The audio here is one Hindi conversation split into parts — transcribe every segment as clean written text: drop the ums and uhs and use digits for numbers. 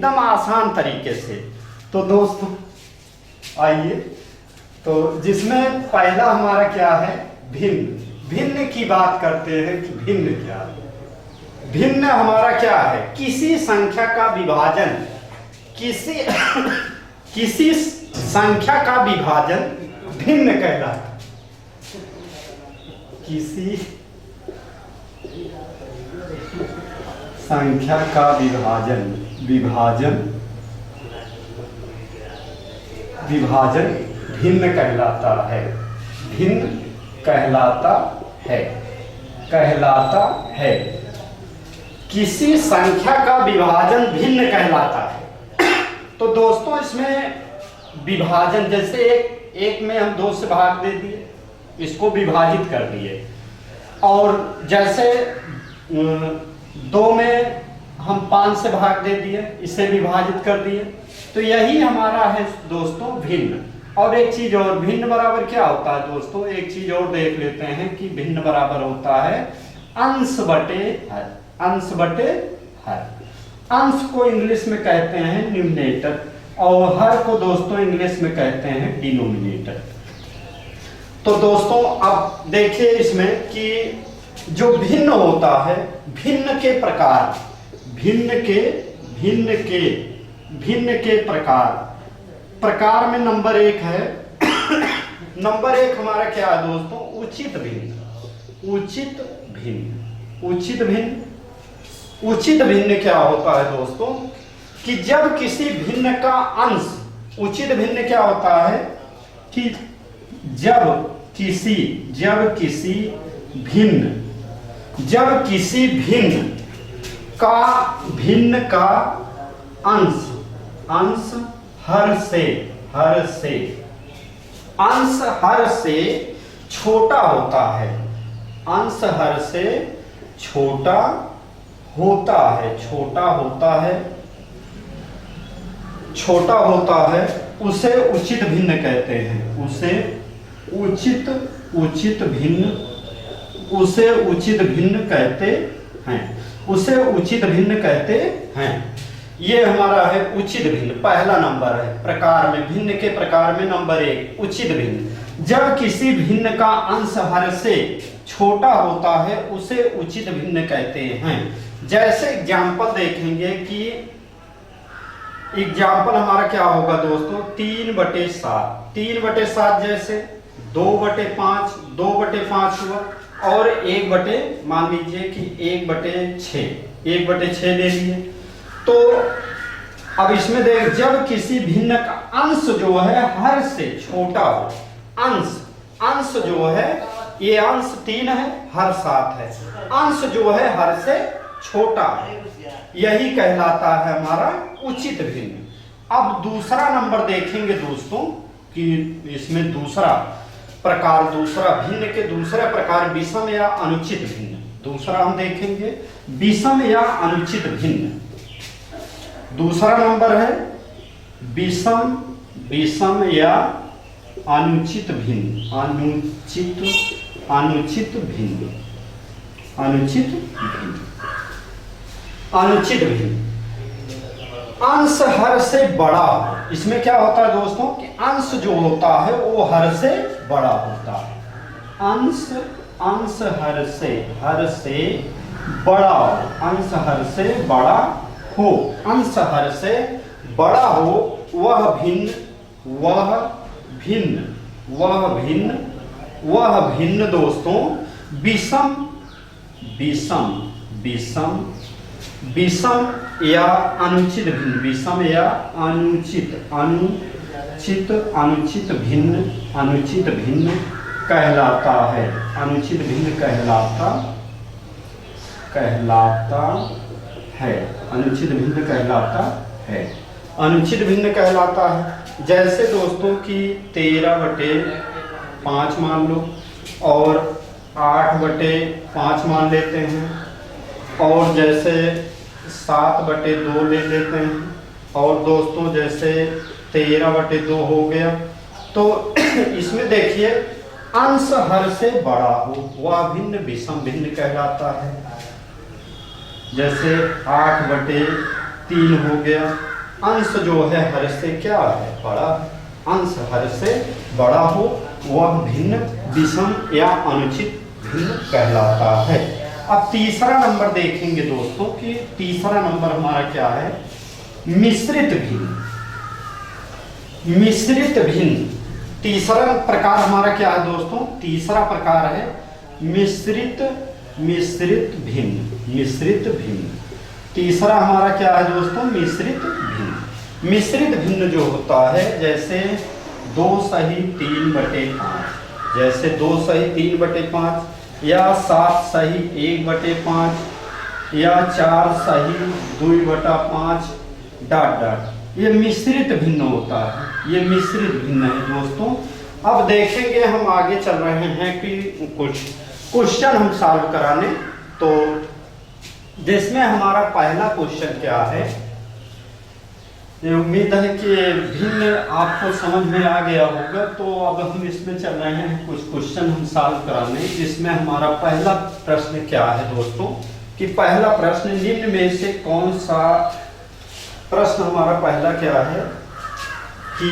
एकदम आसान तरीके से। तो दोस्तों आइए, तो जिसमें पहला हमारा क्या है, भिन्न। भिन्न की बात करते हैं कि भिन्न क्या है। भिन्न हमारा क्या है, किसी संख्या का विभाजन, किसी संख्या का विभाजन भिन्न कहलाता है। किसी संख्या का विभाजन भिन्न कहलाता है। भिन्न कहलाता है। किसी संख्या का विभाजन भिन्न कहलाता है। तो दोस्तों इसमें विभाजन, जैसे एक में हम 2 से भाग दे दिए, इसको विभाजित कर दिए, और जैसे 2 में हम 5 से भाग दे दिए, इसे विभाजित कर दिए। तो यही हमारा है दोस्तों भिन्न। और एक चीज और, भिन्न बराबर क्या होता है दोस्तों, एक चीज और देख लेते हैं कि भिन्न बराबर होता है अंश बटे हर। अंश बटे हर। अंश को इंग्लिश में कहते हैं न्यूमरेटर, और हर को दोस्तों इंग्लिश में कहते हैं डिनोमिनेटर। तो दोस्तों अब देखिए इसमें कि जो भिन्न होता है, भिन्न के प्रकार, भिन्न के प्रकार में नंबर 1 है। नंबर 1 हमारा क्या है दोस्तों, उचित भिन्न। उचित भिन्न क्या होता है दोस्तों, कि जब किसी भिन्न का अंश, उचित भिन्न क्या होता है कि जब किसी भिन्न का अंश हर से छोटा होता है। अंश हर से छोटा होता है, उसे उचित भिन्न कहते हैं। उसे उचित भिन्न कहते हैं। ये हमारा है उचित भिन्न, पहला नंबर है प्रकार में, भिन्न के प्रकार में नंबर 1 उचित भिन्न। जब किसी भिन्न का अंश हर से छोटा होता है, उसे उचित भिन्न कहते हैं। जैसे एग्जाम्पल देखेंगे कि एग्जाम्पल हमारा क्या होगा दोस्तों, 3/7। 3/7 जैसे 2/5, 2/5 हुआ, और 1 मान लीजिए कि 1/6 ले लिए। तो अब इसमें देख, जब किसी भिन्न का अंश जो है हर से छोटा हो, अंश जो है, ये अंश 3 है, हर 7 है, अंश जो है हर से छोटा है, यही कहलाता है हमारा उचित भिन्न। अब दूसरा नंबर देखेंगे दोस्तों कि इसमें दूसरा भिन्न के दूसरा प्रकार विषम या अनुचित भिन्न। दूसरा हम देखेंगे विषम या अनुचित भिन्न। दूसरा नंबर है विषम या अनुचित भिन्न। अनुचित भिन्न अंश हर से बड़ा। इसमें क्या होता है दोस्तों कि अंश जो होता है वो हर से बड़ा होता है। अंश हर से बड़ा, अंश हर से बड़ा हो, अंश हर से बड़ा हो, वह भिन्न दोस्तों विषम या अनुचित भिन्न। विषम या अनुचित भिन्न कहलाता है। अनुचित भिन्न कहलाता है। जैसे दोस्तों कि 13/5 मान लो, और 8/5 मान लेते हैं, और जैसे 7/2 ले लेते हैं, और दोस्तों जैसे 13/2 हो गया। तो इसमें देखिए अंश हर से बड़ा हो, वह भिन्न विषम भिन्न कहलाता है। जैसे 8/3 हो गया, अंश जो है हर से क्या है, बड़ा। अंश हर से बड़ा हो वह भिन्न, विषम या अनुचित भिन्न कहलाता है। अब तीसरा नंबर देखेंगे दोस्तों कि तीसरा नंबर हमारा क्या है, मिश्रित भिन्न। मिश्रित भिन्न तीसरा प्रकार हमारा क्या है दोस्तों, तीसरा प्रकार है मिश्रित भिन्न। मिश्रित भिन्न तीसरा हमारा क्या है दोस्तों, मिश्रित भिन्न। मिश्रित भिन्न जो होता है जैसे 2 सही 3/5, जैसे 2 सही 3/5 या 7 सही 1/5 या 4 सही 2/5 डॉट डॉट, ये मिश्रित भिन्न होता है, ये मिश्रित भिन्न है दोस्तों। अब देखेंगे हम आगे चल रहे हैं कि कुछ क्वेश्चन हम सॉल्व कराने, तो जिसमें हमारा पहला क्वेश्चन क्या है, ये उम्मीद है कि भिन्न आपको समझ में आ गया होगा। तो अब हम इसमें चल रहे हैं कुछ क्वेश्चन हम सॉल्व कराने, जिसमें हमारा पहला प्रश्न क्या है दोस्तों कि पहला प्रश्न निम्न में से कौन सा, प्रश्न हमारा पहला क्या है कि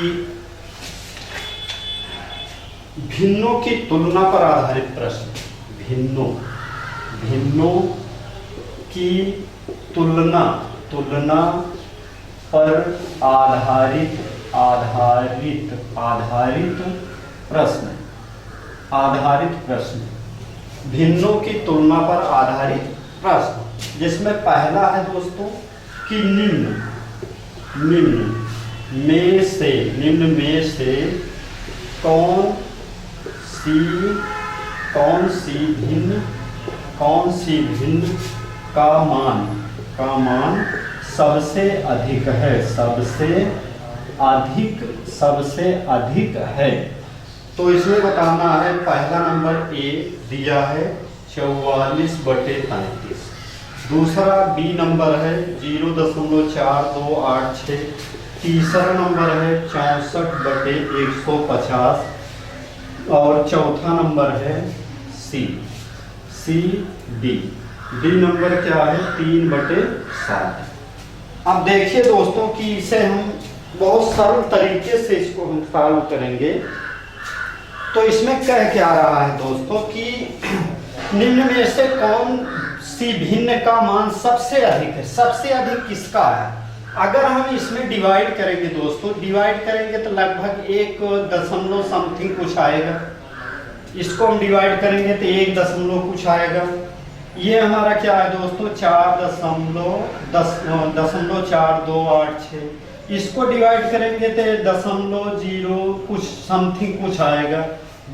भिन्नों की तुलना पर आधारित प्रश्न। भिन्नों की तुलना पर आधारित प्रश्न। भिन्नों की तुलना पर आधारित प्रश्न, जिसमें पहला है दोस्तों कि निम्न में से कौन सी भिन्न का मान सबसे अधिक है। तो इसमें बताना है, पहला नंबर ए दिया है 44/33, दूसरा बी नंबर है 0.4286, तीसरा नंबर है 64/150 और चौथा नंबर है डी नंबर क्या है 3/7। अब देखिए दोस्तों कि इसे हम बहुत सरल तरीके से इसको हम सॉल्व करेंगे। तो इसमें कह क्या रहा है दोस्तों कि निम्न में से कौन सी भिन्न का मान सबसे अधिक है। सबसे अधिक किसका है, अगर हम इसमें डिवाइड करेंगे दोस्तों, डिवाइड करेंगे तो लगभग 1 दशमलव समथिंग कुछ आएगा। इसको हम डिवाइड करेंगे तो 1 दशमलव कुछ आएगा। ये हमारा क्या है दोस्तों 4.4286। इसको डिवाइड करेंगे तो 0.0 कुछ समथिंग कुछ आएगा,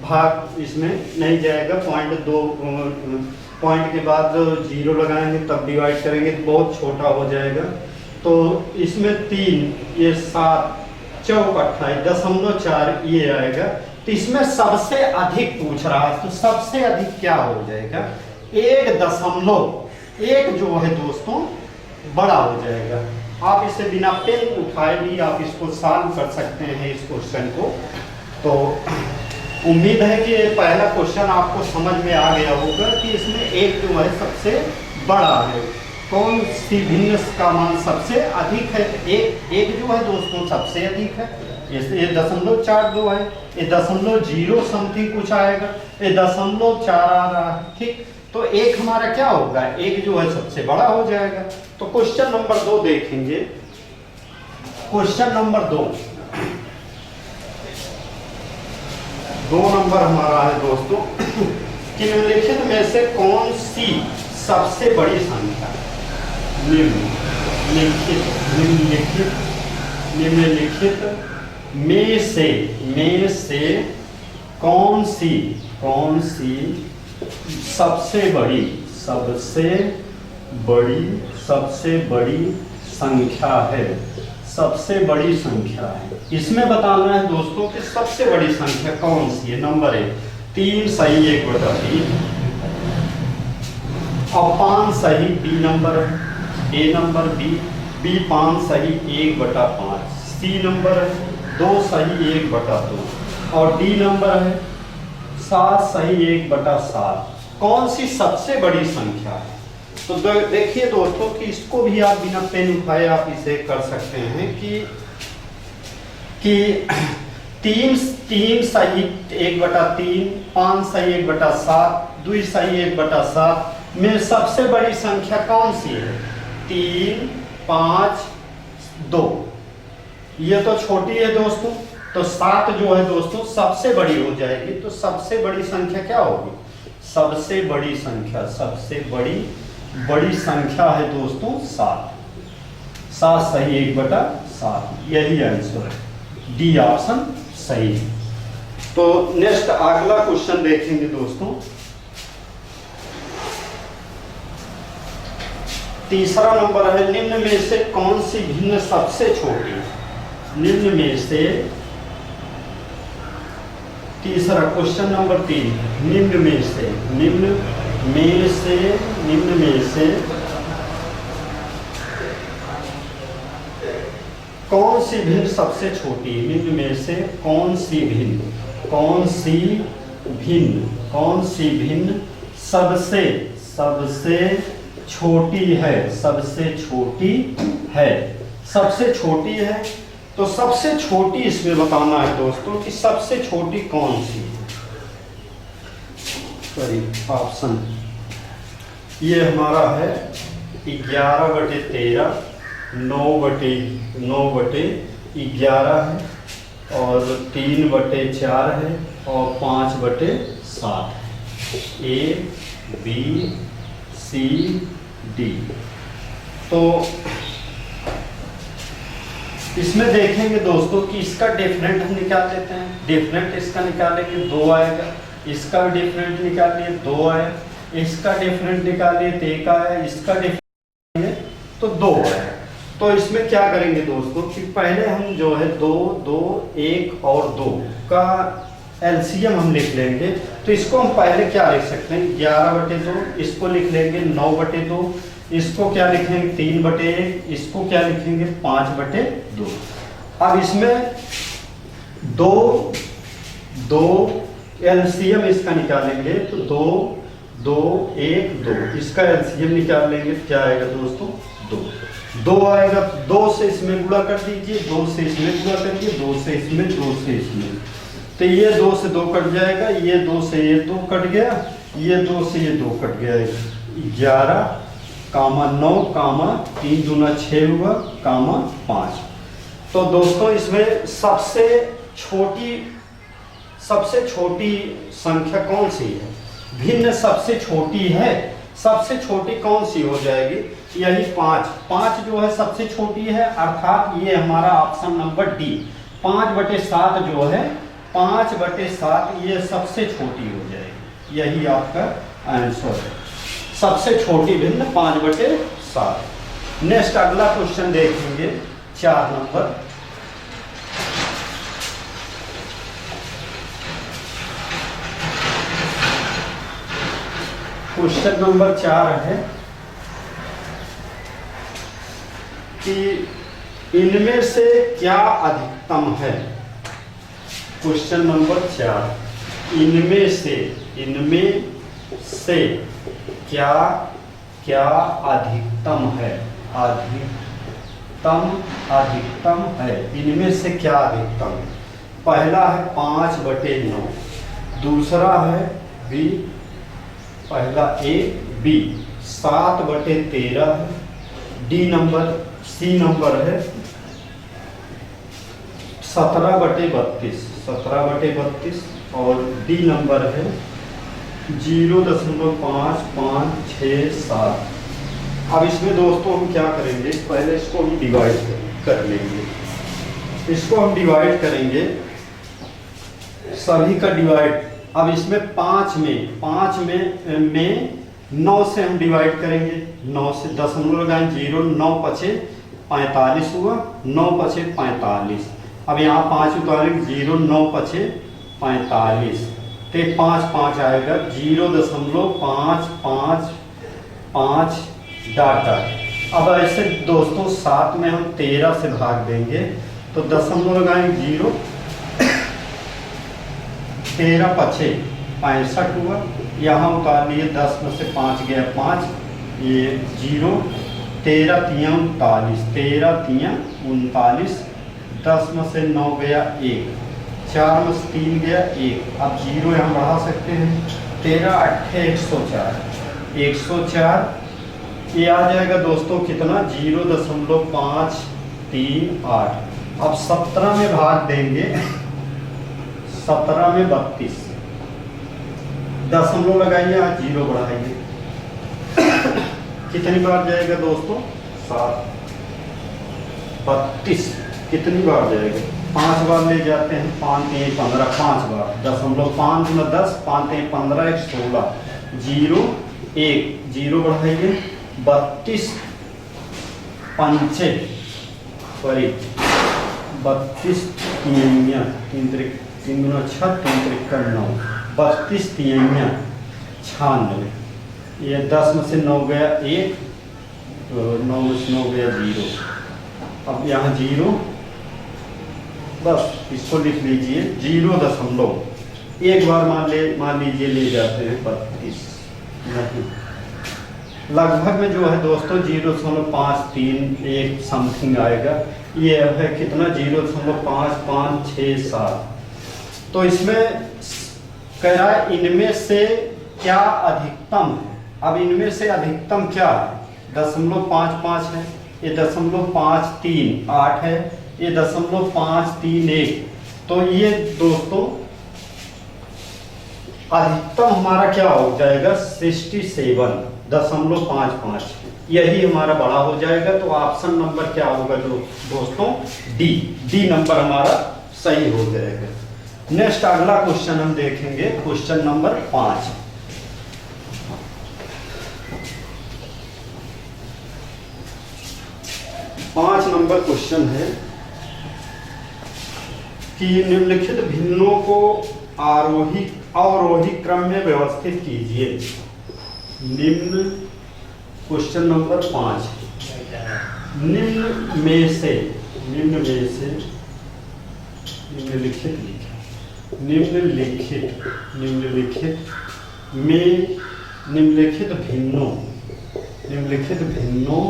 भाग इसमें नहीं जाएगा, पॉइंट के बाद 0 लगाएंगे तब डिवाइड करेंगे तो बहुत छोटा हो जाएगा। तो इसमें 3, ये 7 चौक 28.4 ये आएगा। तो इसमें सबसे अधिक पूछ रहा है, तो सबसे अधिक क्या हो जाएगा 1.1 जो है दोस्तों बड़ा हो जाएगा। आप इसे बिना पेन उठाए भी आप इसको सॉल्व कर सकते हैं इस क्वेश्चन को। तो उम्मीद है कि पहला क्वेश्चन आपको समझ में आ गया होगा कि इसमें एक जो है सबसे बड़ा है, कौन सी भिन्न का मान सबसे अधिक है। एक जो है दोस्तों सबसे अधिक है, ये 0.42 है, ये 0.0 समथिंग कुछ आएगा, ये 0.4 आ रहा है, ठीक। तो एक हमारा क्या होगा, एक जो है सबसे बड़ा हो जाएगा। तो क्वेश्चन नंबर 2 देखेंगे। क्वेश्चन नंबर 2 नंबर हमारा है दोस्तों कि निम्नलिखित में से कौन सी सबसे बड़ी संख्या, निम्नलिखित में से कौन सी सबसे बड़ी संख्या है। सबसे बड़ी संख्या है, इसमें बताना है दोस्तों कि सबसे बड़ी संख्या कौन सी है। नंबर 1 3 सही 1/3 और 5 सही बी नंबर है, ए नंबर बी 5 सही 1/5, सी नंबर है 2 सही 1/2 और डी नंबर है 7 सही 1/7। कौन सी सबसे बड़ी संख्या है। तो देखिए दोस्तों कि इसको भी आप बिना पेन उठाए आप इसे कर सकते हैं कि तीन तीन सही 1/3, 5 सही 1/7, 2 सही 1/7 में सबसे बड़ी संख्या कौन सी है? 3, 5, 2। ये तो छोटी है दोस्तों, तो 7 जो है दोस्तों सबसे बड़ी हो जाएगी। तो सबसे बड़ी संख्या क्या होगी? सबसे बड़ी संख्या, सबसे बड़ी संख्या है दोस्तों 7। 7 सही 1/7, यही आंसर है, डी ऑप्शन सही है। तो नेक्स्ट अगला क्वेश्चन देखेंगे दोस्तों। तीसरा नंबर है, निम्न में से कौन सी भिन्न सबसे छोटी है? निम्न में से, तीसरा क्वेश्चन नंबर 3, निम्न में से कौन सी भिन्न सबसे छोटी है? निम्न में से कौन सी भिन्न सबसे छोटी है? सबसे छोटी है। तो सबसे छोटी इसमें बताना है दोस्तों कि सबसे छोटी कौन सी है। सॉरी, ऑप्शन ये हमारा है 11/13, 9/11 है, और 3/4 है, और 5/7 है। A, B, C, D। तो इसमें देखेंगे दोस्तों कि इसका डिफरेंट हम निकाल लेते हैं। डिफरेंट इसका निकालेंगे 2 आएगा, इसका भी डिफरेंट निकालिए 2 आए, इसका डिफरेंट निकालिए तो 1 आया, इसका डिफरेंट तो 2 आया। तो इसमें क्या करेंगे दोस्तों कि पहले हम जो है 2, 2, 1 और 2 का एलसीएम हम लिख लेंगे। तो इसको हम पहले क्या लिख सकते हैं? 11/2, इसको लिख लेंगे 9/2, इसको क्या लिखेंगे? 3/1, इसको क्या लिखेंगे? 5/2। अब इसमें 2 एलसीएम इसका निकालेंगे तो 2, 2, 1, 2, इसका एलसीएम निकाल लेंगे, क्या आएगा दोस्तों? 2 आएगा। 2 से इसमें गुणा कर दीजिए, 2 से इसमें गुणा करिए, 2 से इसमें, 2 से इसमें, तो ये 2 से 2 कट जाएगा, ये 2 से ये 2 कट गया, ये 2 से ये 2 कट गया। 11, 9, 3 दूना 6 हुआ, 5। तो दोस्तों इसमें सबसे छोटी संख्या कौन सी है? भिन्न सबसे छोटी है। सबसे छोटी कौन सी हो जाएगी? यही 5 जो है सबसे छोटी है, अर्थात ये हमारा ऑप्शन नंबर डी 5/7 जो है, 5/7 ये सबसे छोटी हो जाएगी। यही आपका आंसर है, सबसे छोटी भिन्न 5/7। नेक्स्ट अगला क्वेश्चन देखेंगे 4 नंबर। क्वेश्चन नंबर 4 है कि इनमें से क्या अधिकतम है? क्वेश्चन नंबर 4, इनमें से क्या अधिकतम है? अधिकतम है, इनमें से क्या अधिकतम है? पहला है 5/9, दूसरा है बी, पहला ए, बी 7/13 है, डी नंबर, सी नंबर है 17/32, और डी नंबर है 0.5567। अब इसमें दोस्तों हम क्या करेंगे? पहले इसको हम डिवाइड कर लेंगे। इसको हम डिवाइड करेंगे, सभी का डिवाइड। अब इसमें 5 में 9 से हम डिवाइड करेंगे। 9 से दशमलव लगाएं, 0, 9×5 45 हुआ, 9×5 45। अब यहाँ 5 उतारेंगे, 0, 9×5 45, तो 5 आएगा, 0.555 डाटा। अब ऐसे दोस्तों 7 में हम 13 से भाग देंगे, तो दशमलव लगाएंगे, 0, 13×5 65 हुआ, यहाँ उतार लिए, 10 में से 5 गया 5, ये 0, 13 तियां 39, 13 तियां 39, 10 में से 9 गया 1, 4 में से 3 गया 1। अब 0 यहाँ बढ़ा सकते हैं, 13 8 104, 104 ये आ जाएगा दोस्तों कितना 0.538। अब 17 में भाग देंगे, 17 में 32, दशमलव लगाइए, आज 0 बढ़ाइए, कितनी बार जाएगा दोस्तों 7, 32 कितनी बार जाएगा, 5 बार ले जाते हैं, 5 3 15, 5 बार, 0.5 में 10, 5 3 15 1 16, 0 1 0 बढ़ाइए, 32 पंचे सॉरी 32 तियाइयाँ, 3 3 गुना 6, 3 3 9, 32 तियाइयाँ 96, ये 10 में से 9 गया 1, तो 9 में से 9 गया 0। अब यहाँ 0, बस इसको लिख लीजिए 0. एक बार मान लीजिए ले जाते हैं 32, नहीं लगभग में जो है दोस्तों 0.531 समथिंग आएगा। ये है कितना 0.5567। तो इसमें कह रहा है इनमें से क्या अधिकतम है। अब इनमें से अधिकतम क्या है, 0.55 है, ये 0.538 है, ये 0.531। तो ये दोस्तों अधिकतम हमारा क्या हो जाएगा 67.55, यही हमारा बड़ा हो जाएगा। तो ऑप्शन नंबर क्या होगा दोस्तों, डी नंबर हमारा सही हो जाएगा। नेक्स्ट अगला क्वेश्चन हम देखेंगे, क्वेश्चन नंबर 5। पांच नंबर क्वेश्चन है कि निम्नलिखित भिन्नों को आरोही अवरोही क्रम में व्यवस्थित कीजिए। निम्न क्वेश्चन नंबर 5, निम्नलिखित भिन्नों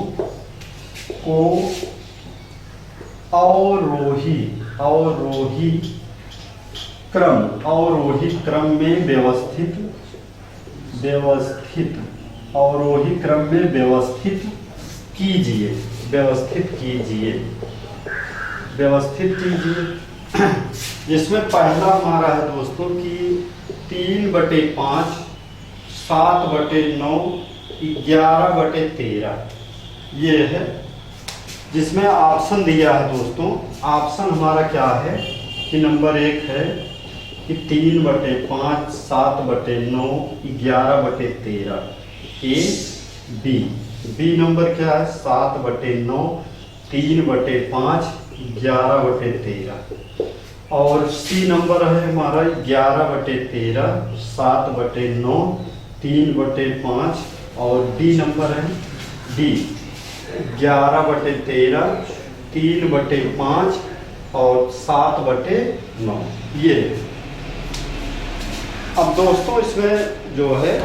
को अवरोही क्रम में व्यवस्थित कीजिए। जिसमें पहला हमारा है दोस्तों कि 3/5, 7/9, 11/13 ये है। जिसमें ऑप्शन दिया है दोस्तों, ऑप्शन हमारा क्या है कि नंबर 1 है कि 3/5, 7/9, 11/13 ए बी नंबर क्या है 7/9, 3/5, 11/13 और सी नंबर है हमारा 11/13, 7/9, 3/5 और डी नंबर है डी 11/13, 3/5 और 7/9 ये। अब दोस्तों इसमें जो है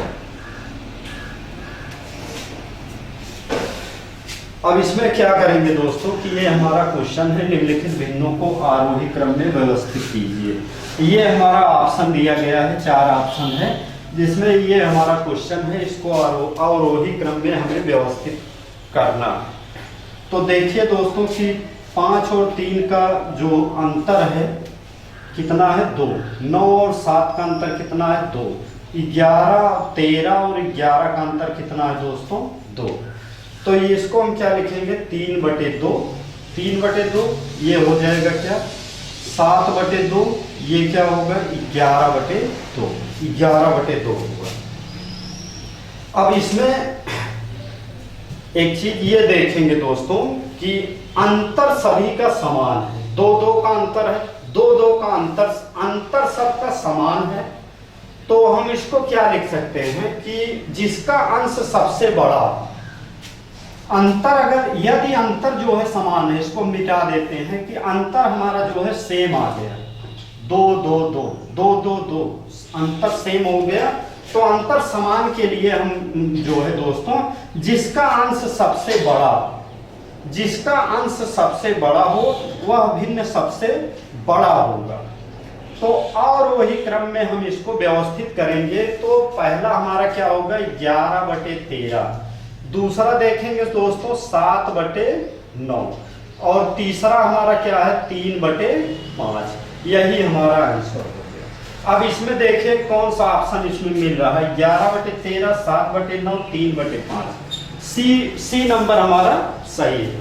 अब इसमें क्या करेंगे दोस्तों कि ये हमारा क्वेश्चन है निम्नलिखित भिन्नों को आरोही क्रम में व्यवस्थित कीजिए। ये हमारा ऑप्शन दिया गया है, 4 ऑप्शन है जिसमें ये हमारा क्वेश्चन है, इसको अवरोही क्रम में हमें व्यवस्थित करना। तो देखिए दोस्तों कि 5 और 3 का जो अंतर है कितना है 2, 9 और 7 का अंतर कितना है 2, 11, 13 और 11 का अंतर कितना है दोस्तों 2। तो इसको हम क्या लिखेंगे 3/2 ये हो जाएगा क्या 7/2, ये क्या होगा 11/2 होगा। अब इसमें एक चीज ये देखेंगे दोस्तों कि अंतर सभी का समान है, 2 का अंतर है, 2 का अंतर सबका समान है। तो हम इसको क्या लिख सकते हैं कि जिसका अंश सबसे बड़ा अंतर, अगर यदि अंतर जो है समान है, इसको मिटा देते हैं कि अंतर हमारा जो है सेम आ गया 2 अंतर सेम हो गया। तो अंतर समान के लिए हम जो है दोस्तों, जिसका अंश सबसे बड़ा, जिसका अंश सबसे बड़ा हो वह भिन्न सबसे बड़ा होगा। तो और वही क्रम में हम इसको व्यवस्थित करेंगे। तो पहला हमारा क्या होगा 11/13, दूसरा देखेंगे दोस्तों 7/9, और तीसरा हमारा क्या है 3/5। यही हमारा आंसर हो गया। अब इसमें देखिए कौन सा ऑप्शन इसमें मिल रहा है, 11/13, 7/9, 3/5। सी नंबर हमारा सही है।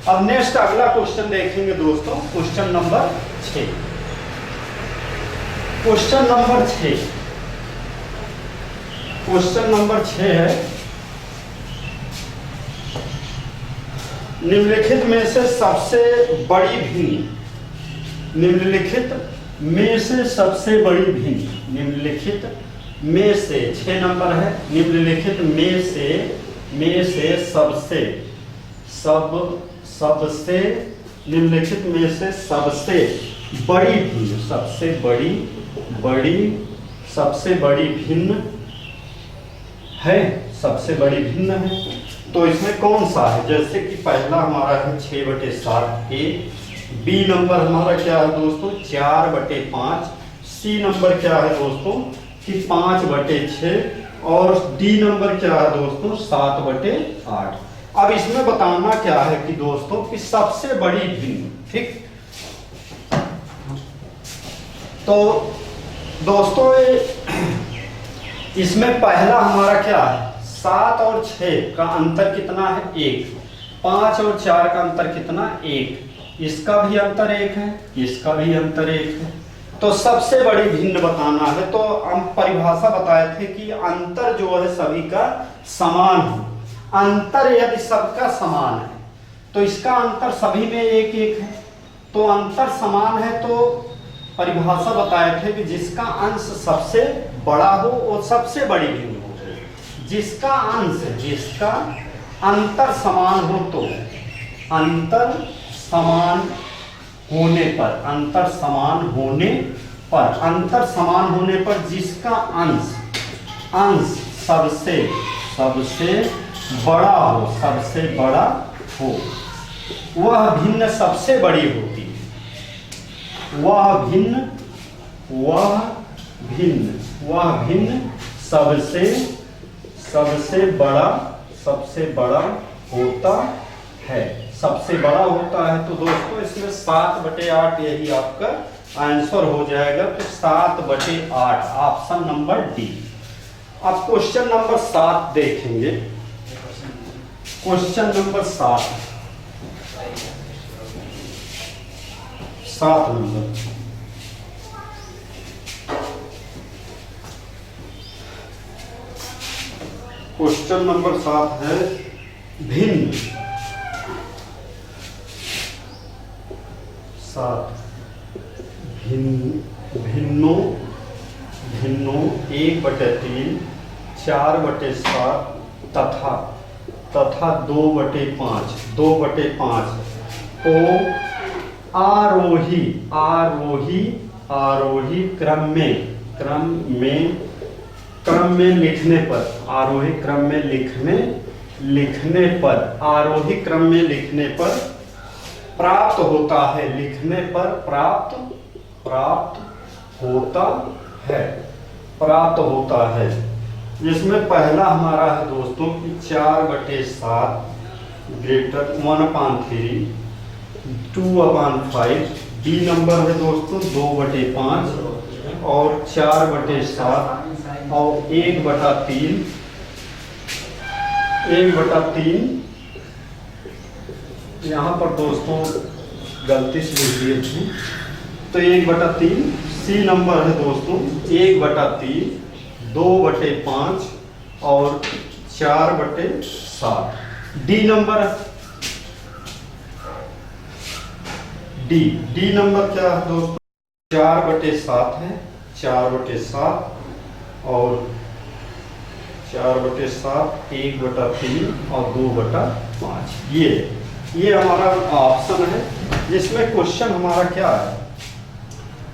अब नेक्स्ट अगला क्वेश्चन देखेंगे दोस्तों, question number 6। Question number 6, question number 6 है, निम्नलिखित में से सबसे बड़ी भिन्न, निम्नलिखित में से सबसे बड़ी भिन्न, निम्नलिखित में से 6 नंबर है, निम्नलिखित में से सबसे निम्नलिखित में से सबसे बड़ी भिन्न, सबसे बड़ी भिन्न है, सबसे बड़ी भिन्न है। तो इसमें कौन सा है, जैसे कि पहला हमारा है 6/7 ए, बी नंबर हमारा क्या है दोस्तों 4/5, सी नंबर क्या है दोस्तों कि 5/6, और डी नंबर क्या है दोस्तों 7/8। अब इसमें बताना क्या है कि दोस्तों कि सबसे बड़ी भिन्न, ठीक। तो दोस्तों इसमें पहला हमारा क्या है 7 और 6 का अंतर कितना है 1, 5 और 4 का अंतर कितना 1, इसका भी अंतर 1 है, इसका भी अंतर 1 है। तो सबसे बड़ी भिन्न बताना है। तो हम परिभाषा बताए थे कि अंतर जो है सभी का समान है। अंतर यदि सबका समान है तो इसका अंतर सभी में 1-1 है। तो अंतर समान है तो परिभाषा बताए थे कि जिसका अंश सबसे बड़ा हो वो सबसे बड़ी भिन्न हो। जिसका अंश, जिसका अंतर समान हो तो अंतर समान होने पर, अंतर समान होने पर, अंतर समान होने पर जिसका अंश सबसे बड़ा हो, सबसे बड़ा हो, वह भिन्न सबसे बड़ी होती है। वह भिन्न सबसे बड़ा होता है, सबसे बड़ा होता है। तो दोस्तों इसमें 7/8 यही आपका आंसर हो जाएगा। तो 7/8 ऑप्शन नंबर डी। अब क्वेश्चन नंबर 7 देखेंगे। Question number 7 number, question number 7 है भिन्न 7 भिन्नो 1/3, 4/7 तथा 2/5 को आरोही क्रम में लिखने पर, आरोही क्रम में लिखने पर प्राप्त होता है, लिखने पर प्राप्त होता है। जिसमें पहला हमारा है दोस्तों कि 4/7 ग्रेटर 1/3, 2/5। डी नंबर है दोस्तों 2/5 और 4/7 और 1/3, 1/3। यहाँ पर दोस्तों गलती से लिख दिए थे, तो 1/3। सी नंबर है दोस्तों 1/3, 2/5 और 4/7। डी नंबर, डी नंबर क्या है दोस्तों 4/7 है, 4/7 और 4/7, 1/3 और 2/5। ये हमारा ऑप्शन है। जिसमें क्वेश्चन हमारा क्या है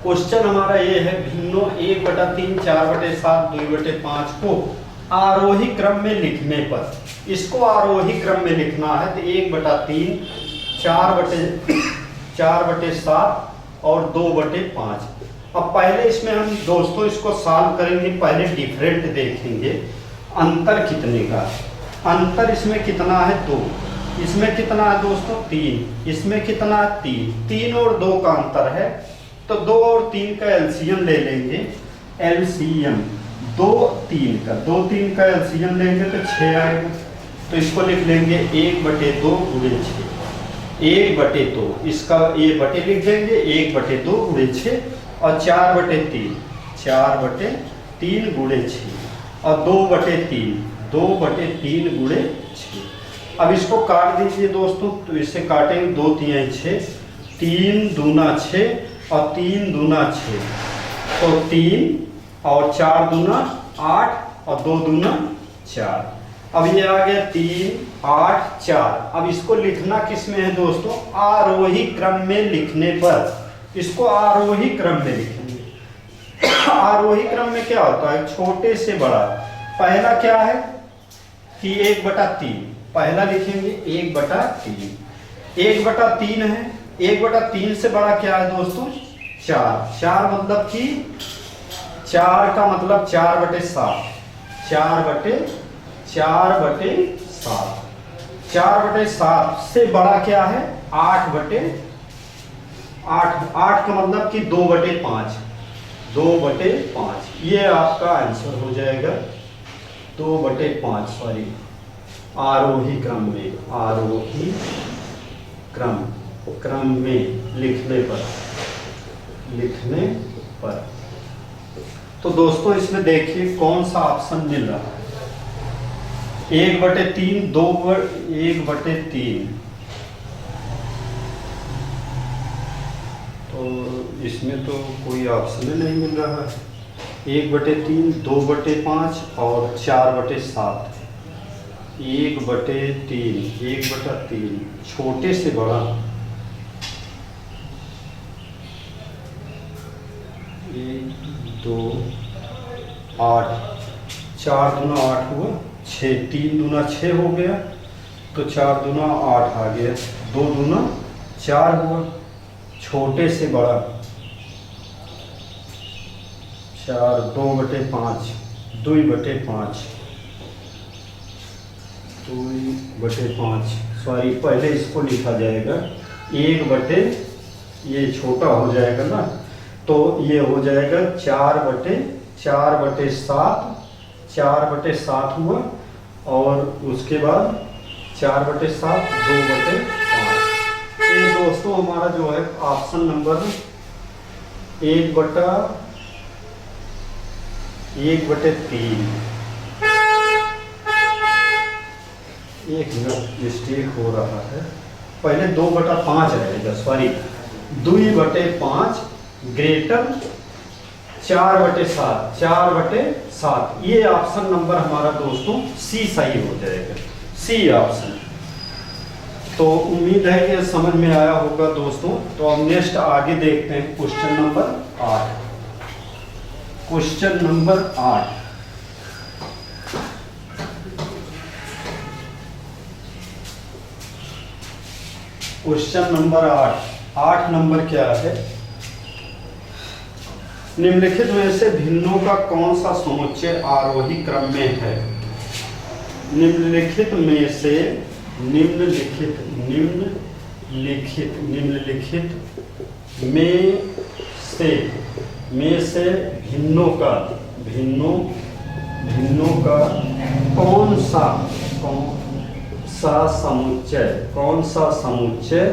क्वेश्चन हमारा ये है, भिन्नों 1/3, 4/7, 2/5 को आरोही क्रम में लिखने पर, इसको आरोही क्रम में लिखना है तो 1/3, 4/7 और 2/5। अब पहले इसमें हम दोस्तों इसको सॉल्व करेंगे, पहले डिफरेंट देखेंगे अंतर कितने का। अंतर इसमें कितना है 2, इसमें कितना है दोस्तों 3, इसमें कितना है 3 और 2 का अंतर है, तो 2 और 3 का एलसीएम ले लेंगे। एलसीएम 2 3 का एलसीएम लेंगे तो 6 आएगा, तो इसको लिख लेंगे 1/2 × 6, 1/2, इसका ये बटे लिख देंगे 1/2 × 6 और 4/3 × 6 और 2/3 × 6। अब इसको काट दीजिए दोस्तों, तो इसे काटेंगे 2 3 6, 3 दूना 6 और 3 दूना 6, तो 3 और 4 दूना 8 और 2 दूना 4। अब ये आ गया 3 8 4। अब इसको लिखना किस में है दोस्तों, आरोही क्रम में लिखने पर, इसको आरोही क्रम में लिखेंगे। आरोही क्रम में क्या होता है, छोटे से बड़ा। पहला क्या है कि 1/3, पहला लिखेंगे 1/3, 1/3 है, 1/3 से बड़ा क्या है दोस्तों 4, 4 मतलब कि 4 का मतलब 4/7, 4/7 से बड़ा क्या है 8/8, 8 का मतलब कि 2/5, 2/5। ये आपका आंसर हो जाएगा 2/5, सॉरी, आरोही क्रम में, आरोही क्रम में लिखने पर। तो दोस्तों इसमें देखिए कौन सा ऑप्शन मिल रहा है, 1/3, 1/3, तो इसमें तो कोई ऑप्शन ही नहीं मिल रहा है। 1/3, 2/5 और 4/7, 1/3, छोटे से बड़ा, 1 2 8, 4 दूना 8 हुआ, 6, 3 दूना 6 हो गया, तो 4 दूना 8 आ गया, 2 दूना 4 हुआ, छोटे से बड़ा 4, 2/5, 2/5, 2/5, सॉरी पहले इसको लिखा जाएगा 1/, ये छोटा हो जाएगा ना, तो ये हो जाएगा 4/7 हुआ, और उसके बाद 4/7, 2/5। ये दोस्तों हमारा जो है ऑप्शन नंबर 1/3। एक मिनट मिस्टेक हो रहा है, पहले 2/5 रहेगा, सॉरी 2/5 ग्रेटर 4/7, ये ऑप्शन नंबर हमारा दोस्तों सी सही हो जाएगा, सी ऑप्शन। तो उम्मीद है कि समझ में आया होगा दोस्तों। तो हम नेक्स्ट आगे देखते हैं question number 8। Question number 8, question number 8 number क्या है, निम्नलिखित में से भिन्नों का कौन सा समुच्चय आरोही क्रम में है। निम्नलिखित में से भिन्नों का कौन सा समुच्चय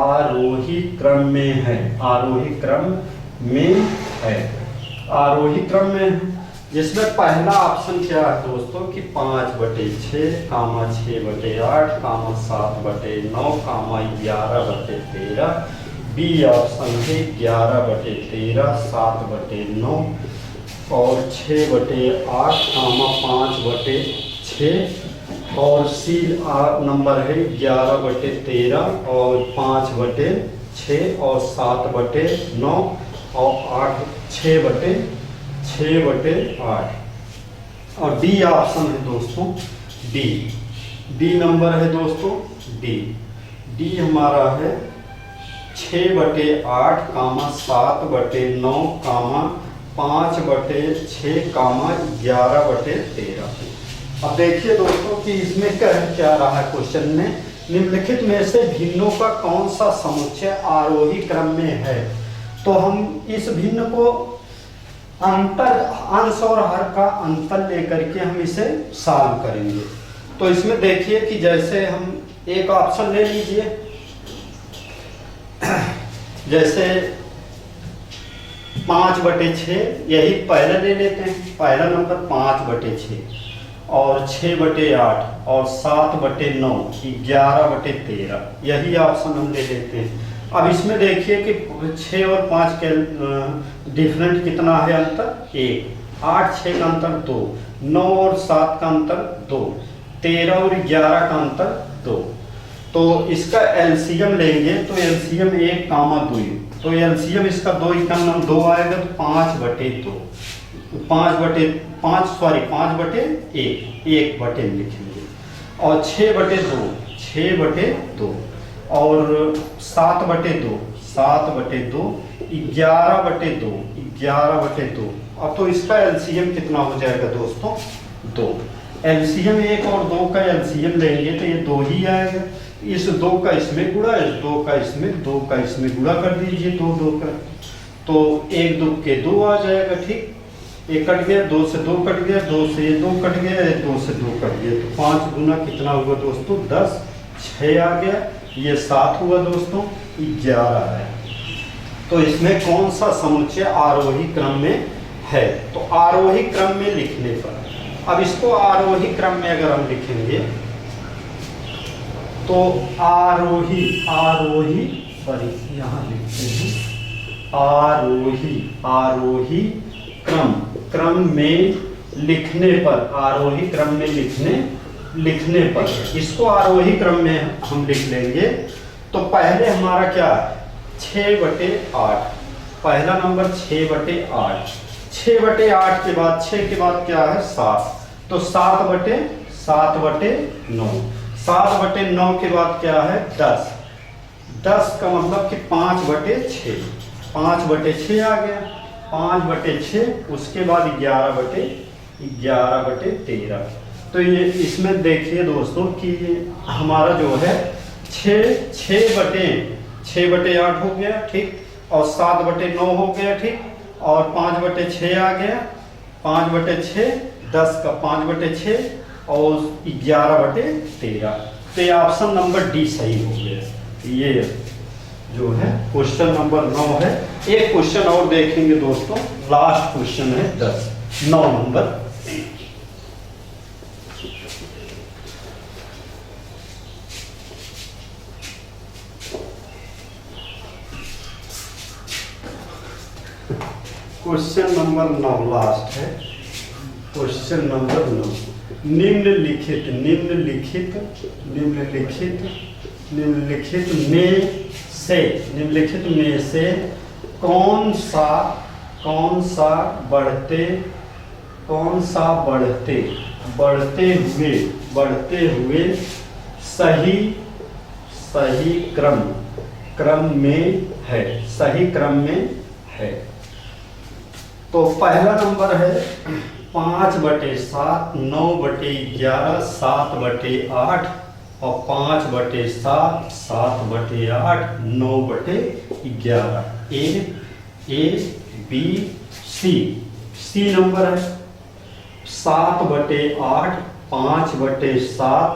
आरोही क्रम में है, आरोही क्रम में, जिसमें पहला ऑप्शन क्या है दोस्तों कि 5/6, 6/8, 7/9, 11/13। बी ऑप्शन है 11/13, 7/9 और 6/8, 5/6, और सी नंबर है 11/13 और 5/7। 6 और 7/9 और 8 6/8। और डी ऑप्शन है दोस्तों, डी नंबर है दोस्तों, डी हमारा है 6/8 7/9 5/6 11/13। अब देखिए दोस्तों कि इसमें क्या रहा है क्वेश्चन में, निम्नलिखित में से भिन्नों का कौन सा समुच्चय आरोही क्रम में है। तो हम इस भिन्न को अंश और हर का अंतर लेकर के हम इसे सॉल्व करेंगे। तो इसमें देखिए कि जैसे हम एक ऑप्शन ले लीजिए, जैसे 5/6, यही पहले ले लेते हैं, पहला नंबर 5/6 और 6/8 और 7/9 11/13, यही ऑप्शन हम ले लेते हैं। अब इसमें देखिए कि 6 और 5 के डिफरेंट कितना है अंतर, 1, 8 6 का अंतर 2, 9 और 7 का अंतर 2, 13 और 11 का अंतर 2। तो इसका एलसीएम लेंगे तो एलसीएम 1, 2, तो एलसीएम इसका 2 आएगा तो 5/2, 5/1 लिखेंगे। और 6/2 और 7/2 11/2। अब तो इसका एलसीएम कितना हो जाएगा दोस्तों, 2। एलसीएम 1 और 2 का एलसीएम लेंगे तो ये 2 ही आएगा। इस 2 का इसमें गुणा, इस 2 का इसमें गुणा कर दीजिए, 2 का, तो 1 2 के 2 आ जाएगा। ठीक, 1 कट गया, 2 से 2 कट गया, 2 से 2 कट गया, 2 से 2 कट गया, तो 5 गुना कितना हुआ दोस्तों, 10, 6 आ गया, ये 7 हुआ दोस्तों, 11 है। तो इसमें कौन सा समुच्चय आरोही क्रम में है। तो आरोही क्रम में लिखने पर, अब इसको आरोही क्रम में अगर हम लिखेंगे तो आरोही यहाँ लिखते हैं, आरोही क्रम में लिखने पर, लिखने पर इसको आरोही क्रम में हम लिख लेंगे। तो पहले हमारा क्या है, 6/8, पहला नंबर 6/8, 6/8 के बाद 6 के बाद क्या है, 7, तो 7/9, 7/9 के बाद क्या है, 10 का मतलब कि 5/6, 5/6 आ गया, 5/6, उसके बाद 11/13। तो ये इसमें देखिए दोस्तों कि हमारा जो है 6/8 हो गया, ठीक, और 7/9 हो गया, ठीक, और 5/6 आ गया, 5/6, 10 का 5/6 और 11/13। तो ये ऑप्शन नंबर डी सही हो गया। ये जो है क्वेश्चन नंबर 9 है। एक क्वेश्चन और देखेंगे दोस्तों, लास्ट क्वेश्चन है 9 नंबर। क्वेश्चन नंबर 9 लास्ट है, क्वेश्चन नंबर 9। निम्नलिखित में से कौन सा बढ़ते हुए सही क्रम में है। तो पहला नंबर है 5/7, 9/11, 7/8 और 5/7, 7/8, 9/11। ए बी सी नंबर है 7/8, 5/7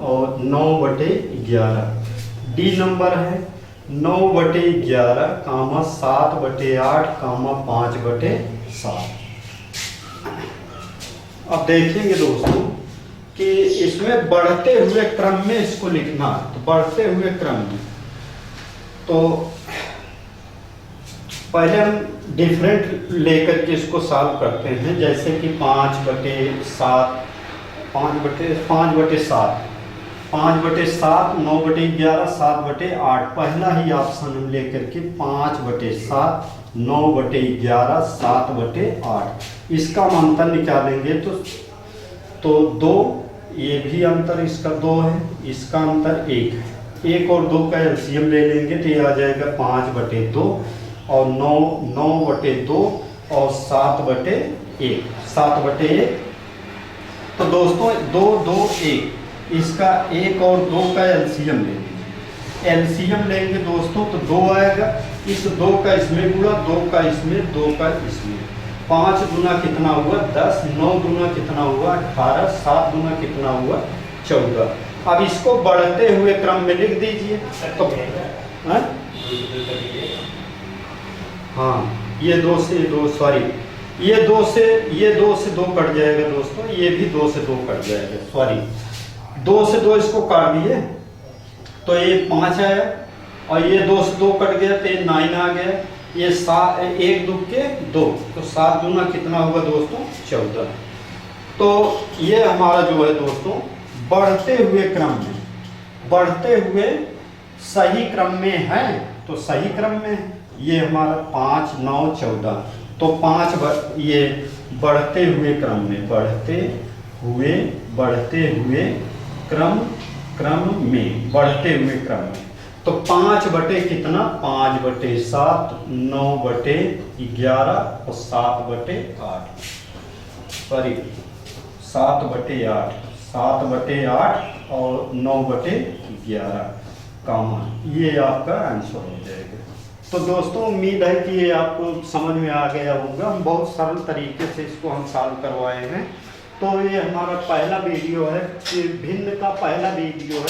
और 9/11। डी नंबर है 9/11, 7/8, 5/7। अब देखेंगे दोस्तों कि इसमें बढ़ते हुए क्रम में इसको लिखना है। तो बढ़ते हुए क्रम में, तो पहले हम डिफरेंट लेकर के इसको सॉल्व करते हैं। जैसे कि 5/7, 5/7, 9/11, 7/8। पहला ही ऑप्शन हम लेकर के 5/7, 9/11, 7/8। इसका हम अंतर निकालेंगे तो 2, ये भी अंतर इसका 2 है, इसका अंतर 1 है। 1 और 2 का एलसीएम ले लेंगे तो ये आ जाएगा 5/2 और 9/2 और 7/1, 7/1। तो दोस्तों 2, 2, 1, इसका 1 और 2 का एलसीएम लेंगे। एलसीएम लेंगे दोस्तों तो 2 आएगा, इस 2 का इसमें गुणा, 2 का इसमें, 2 का इसमें। 5 दूना कितना हुआ 10, 9 दूना कितना हुआ 18, 7 दूना कितना हुआ 14। अब इसको बढ़ते हुए क्रम में लिख दीजिए तो हाँ, ये 2 से 2, सॉरी, ये 2 से 2 कट जाएगा दोस्तों, ये भी 2 से 2 कट जाएगा, सॉरी 2 से 2 इसको काट दिए तो ये 5 आया, और ये 2 से 2 कट गया तो ये 9 आ गया। ये 7, 1 2 के 2, तो 7 दूना कितना हुआ दोस्तों 14। तो ये हमारा जो है दोस्तों बढ़ते हुए क्रम में, बढ़ते हुए सही क्रम में है, तो सही क्रम में ये हमारा 5, 9, 14। तो 5 ये बढ़ते हुए क्रम में, बढ़ते हुए क्रम में, बढ़ते हुए क्रम में। तो 5 बटे कितना 5/7, 9/11 और 7/8, सॉरी 7/8, 7/8 और 9/11 कॉमन, ये आपका आंसर हो जाएगा। तो दोस्तों उम्मीद है कि ये आपको समझ में आ गया होगा। हम बहुत सरल तरीके से इसको हम सॉल्व करवाए हैं। तो ये हमारा पहला वीडियो है, ये भिन्न का पहला वीडियो है,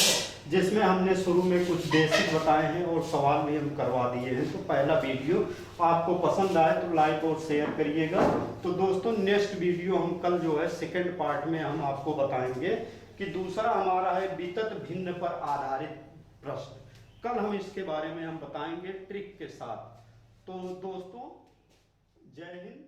जिसमें हमने शुरू में कुछ बेसिक बताए हैं और सवाल भी हम करवा दिए हैं। तो पहला वीडियो आपको पसंद आए तो लाइक और शेयर करिएगा। तो दोस्तों नेक्स्ट वीडियो हम कल जो है सेकंड पार्ट में हम आपको बताएंगे कि दूसरा हमारा है वितत भिन्न पर आधारित प्रश्न। कल हम इसके बारे में हम बताएंगे ट्रिक के साथ। तो दोस्तों जय हिंद।